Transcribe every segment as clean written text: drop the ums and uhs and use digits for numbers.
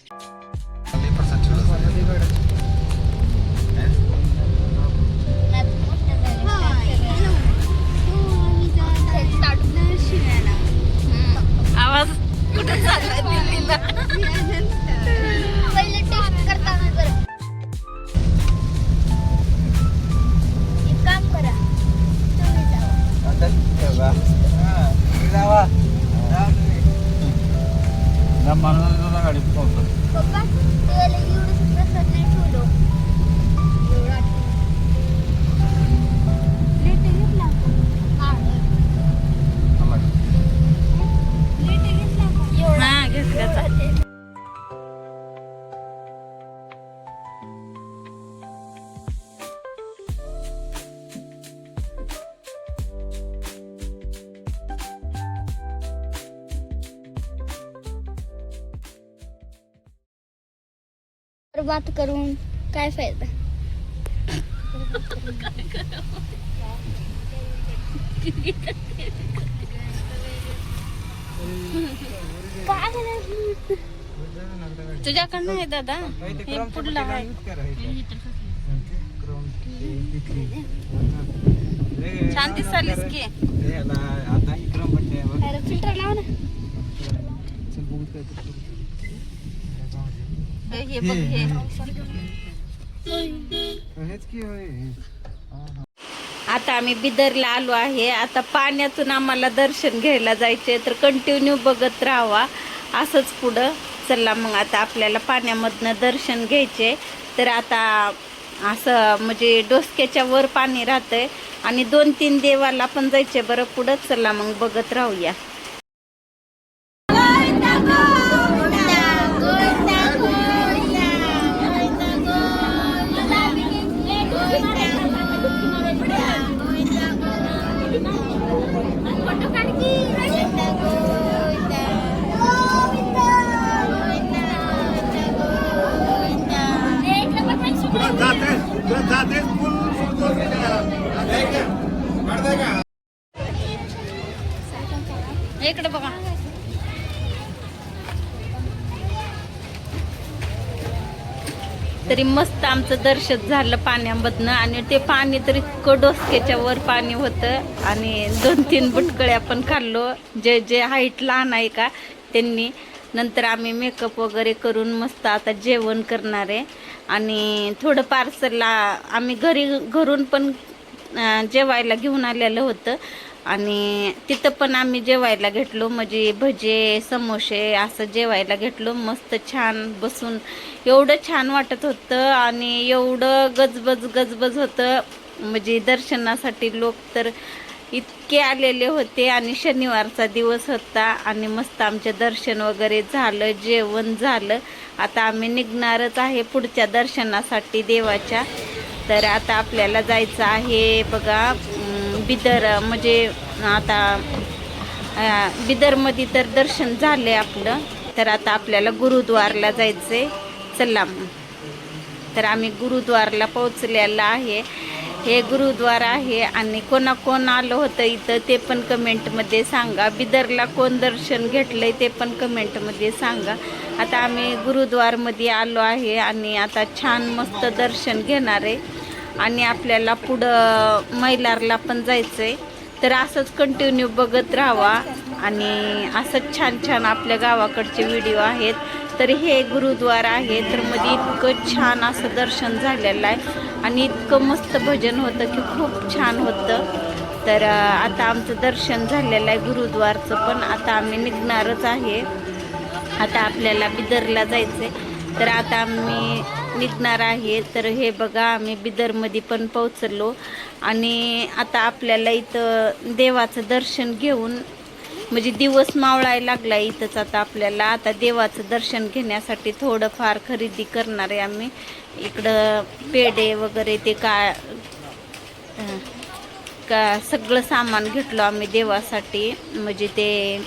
आवाज कुठे चाललाय दिल्लीला? पहिले टेस्ट करताना जरा एक काम करा, तुम्ही जावा. आता जावा गाडी पप्पा त्याला एवढं प्रसाद नाही ठेवलो. एवढा लेट घेतला का? लेट घेतला का? हा घेतल्याचा. बात करून काय फायदा? तुझ्याकडनं आहे दादा? हे पुढला आहे. छान दिसालीस की. आता इकडं पट्टे फिल्टर लाव ना. हे बघ हे. हेच की होय. आता आम्ही बिदरला आलो आहे. आता पाण्यातून आम्हाला दर्शन घ्यायला जायचे, तर कंटिन्यू बघत राहावा असंच पुढं. चला मग आता आपल्याला पाण्यामधनं दर्शन घ्यायचे. तर आता असं म्हणजे डोसक्याच्या वर पाणी राहतंय आणि 2-3 देवाला पण जायचे बरं पुढं. चला मग बघत राहूया. इकडे बघा. तरी मस्त आमचं दर्शन झालं पाण्यामधनं. आणि ते पाणी तरी इतकं डोसक्याच्या वर पाणी होतं. आणि 2-3 बुटकळ्या पण खाल्लो, जे हाईट लहान आहे का त्यांनी. नंतर आम्ही मेकअप वगैरे करून मस्त आता जेवण करणार आहे. आणि थोडं पार्सलला आम्ही घरून पण जेवायला घेऊन आलेलं होतं. आणि तिथं पण आम्ही जेवायला घेतलो, म्हणजे भजे समोसे असं जेवायला घेतलो. मस्त छान बसून एवढं छान वाटत होतं. आणि एवढं गजबज होतं, म्हणजे दर्शनासाठी लोक तर इतके आलेले होते. आणि शनिवारचा दिवस होता. आणि मस्त आमचे दर्शन वगैरे झालं, जेवण झालं. आता आम्ही निघणारच आहे पुढच्या दर्शनासाठी देवाच्या. तर आता आपल्याला जायचं आहे बघा बिदर. म्हणजे आता बिदरमध्ये तर दर्शन झाले आपलं. तर आता आपल्याला गुरुद्वारला जायचंय. चला मग. तर आम्ही गुरुद्वारला पोहोचलेला आहे. हे गुरुद्वार आहे. आणि कोण आलं होतं इथं ते पण कमेंटमध्ये सांगा. बिदरला कोण दर्शन घेतलंय ते पण कमेंटमध्ये सांगा. आता आम्ही गुरुद्वारमध्ये आलो आहे. आणि आता छान मस्त दर्शन घेणार आहे. आणि आपल्याला पुढं मैलारला पण जायचं आहे. तर असंच कंटिन्यू बघत राहावा. आणि असंच छान आपल्या गावाकडचे व्हिडिओ आहेत. तर हे गुरुद्वार आहे. तर मध्ये इतकं छान असं दर्शन झालेलं आहे. आणि इतकं मस्त भजन होतं की खूप छान होतं. तर आता आमचं दर्शन झालेलं आहे गुरुद्वारचं पण. आता आम्ही निघणारच आहे. आता आपल्याला बिदरला जायचं आहे. तर आता आम्ही निघणार आहे. तर हे बघा आम्ही बिदरमध्ये पण पोहोचलो. आणि आता आपल्याला इथं देवाचं दर्शन घेऊन, म्हणजे दिवस मावळायला लागला इथंच. आता देवाचं दर्शन घेण्यासाठी थोडंफार खरेदी करणार आहे आम्ही. इकडं पेढे वगैरे ते का सगळं सामान घेतलं आम्ही देवासाठी. म्हणजे ते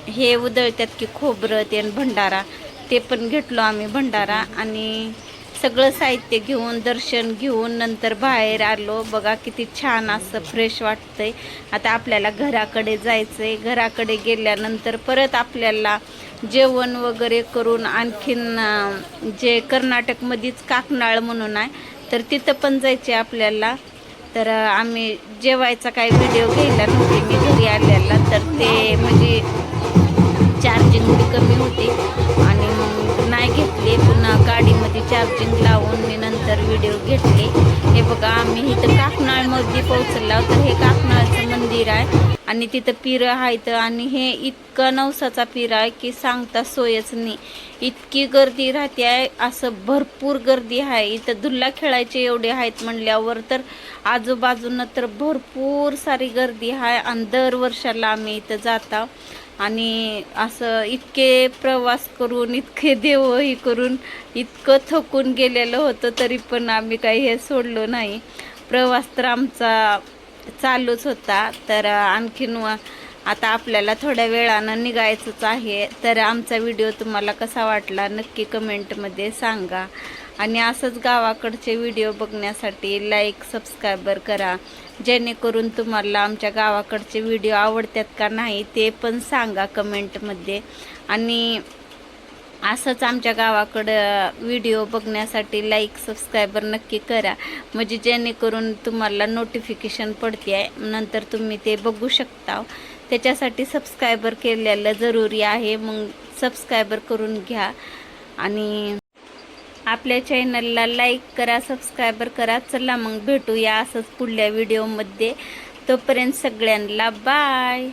हे उधळतात की खोबरं ते भंडारा, ते पण घेतलो आम्ही भंडारा. आणि सगळं साहित्य घेऊन दर्शन घेऊन नंतर बाहेर आलो. बघा किती छान असं फ्रेश वाटतंय. आता आपल्याला घराकडे जायचंय. घराकडे गेल्यानंतर परत आपल्याला जेवण वगैरे करून आणखीन जे कर्नाटकमध्येच काकनाळ म्हणून आहे तर तिथं पण जायचे आपल्याला. तर आम्ही जेवायचा काही व्हिडिओ घ्यायला नव्हते मी घरी आलेला, तर ते म्हणजे चार्जिंग कमी होती आणि मग नाही घेतले. पुन्हा गाडीमध्ये चार्जिंग लावून मी नंतर व्हिडिओ घेतले. हे बघा आम्ही इथं काकनाळमध्ये पोहोचलो. तर हे काकनाळचं मंदिर आहे आणि तिथं पिरं आहेत आणि हे इतकं नवसाचा पिर आहे की सांगता सोयच नाही. इतकी गर्दी राहते आहे, असं भरपूर गर्दी आहे. इथं धुल्ला खेळायचे एवढे आहेत म्हणल्यावर तर आजूबाजूनं तर भरपूर सारी गर्दी आहे. आणि दर वर्षाला आम्ही इथं जाता आणि असं इतके प्रवास करून इतके देवही करून इतकं थकून गेलेलं होतं तरी पण आम्ही काही हे सोडलो नाही. प्रवास तर आमचा चालूच होता. तर आणखीन आता आपल्याला थोड्या वेळानं निघायचंच आहे. तर आमचा व्हिडिओ तुम्हाला कसा वाटला नक्की कमेंटमध्ये सांगा. आणि असंच गावाकडचे व्हिडिओ बघण्यासाठी लाईक सबस्क्रायबर करा, जेणेकरून तुम्हाला आमच्या गावाकडचे व्हिडिओ आवडतात का नाही ते पण सांगा कमेंटमध्ये. आणि असंच आमच्या गावाकडं व्हिडिओ बघण्यासाठी लाईक सबस्क्रायबर नक्की करा, म्हणजे जेणेकरून तुम्हाला नोटिफिकेशन पडते आहे, नंतर तुम्ही ते बघू शकता. त्याच्यासाठी सबस्क्रायबर केलेलं जरुरी आहे, मग सबस्क्रायबर करून घ्या. आणि आपल्या चॅनलला लाईक करा, सबस्क्रायबर करा. चला मग भेटूया असंच पुढल्या व्हिडिओमध्ये. तोपर्यंत सगळ्यांना बाय.